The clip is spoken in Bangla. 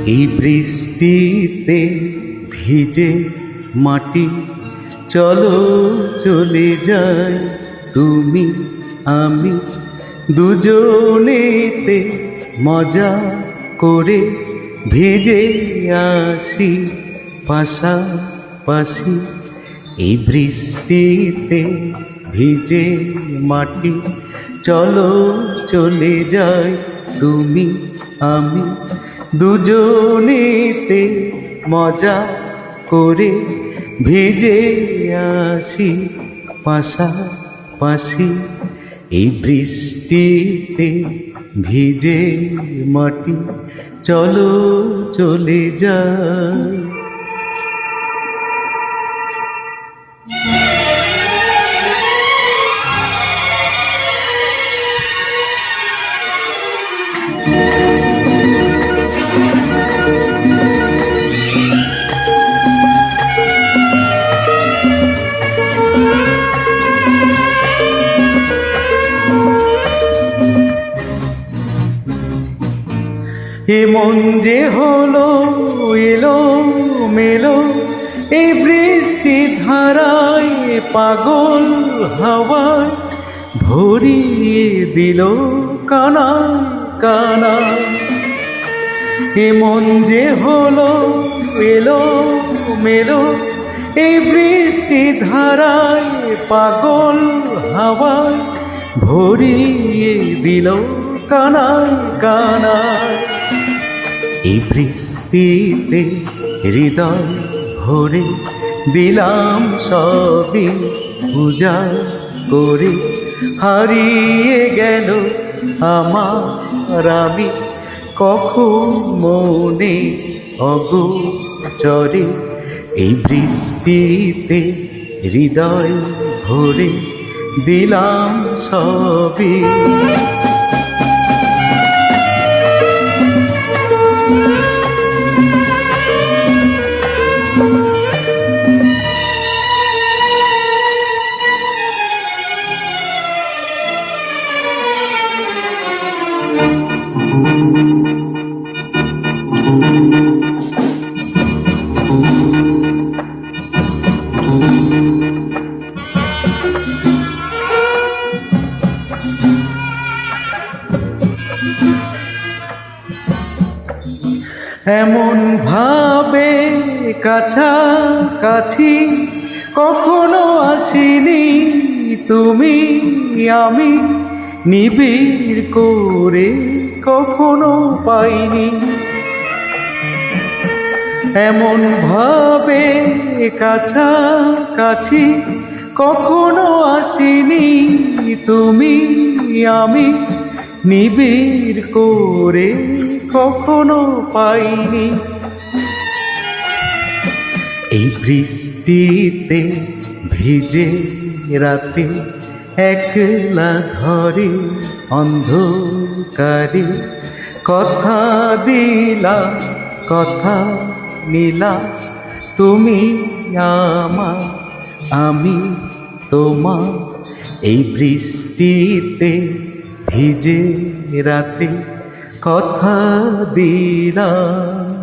এই বৃষ্টিতে ভিজে মাটি, চলো চলে যাই তুমি আমি দুজনেতে মজা করে ভিজে আসি পাশাপাশি। এই বৃষ্টিতে ভিজে মাটি, চলো চলে যাই তুমি আমি দুজনেতে মজা করে ভিজে আসি পাশাপাশি। এই বৃষ্টিতে ভিজে মাটি, চলো চলে যাই। এমন যে হলো এলো মেলো, এই বৃষ্টি ধারায় পাগল হাওয়ায় ভরিয়ে দিল কানায় কানায়। এমন যে হলো এলো মেলো, এই বৃষ্টি ধারায় পাগল হাওয়ায় ভরিয়ে দিল কানায় কানায়। এই বৃষ্টিতে হৃদয় ভরে দিলাম সবই উজাড় করে, হারিয়ে গেল আমার আমি কখন মনে অগোচরে। এই বৃষ্টিতে হৃদয় ভরে দিলাম সবই। এমন ভাবে কাছাকাছি কখনো আসিনি তুমি আমি, নিবিড় করে কখনো পাইনি। এমন ভাবে কাছাকাছি কখনো আসিনি তুমি আমি, নিবিড় করে কখনো পাইনি। এই বৃষ্টিতে ভিজে রাতে একলা ঘরে অন্ধকারে কথা দিলাম কথা নিলাম, তুমি আমার আমি তোমার। এই বৃষ্টিতে ভিজে রাতে কথা দিলাম।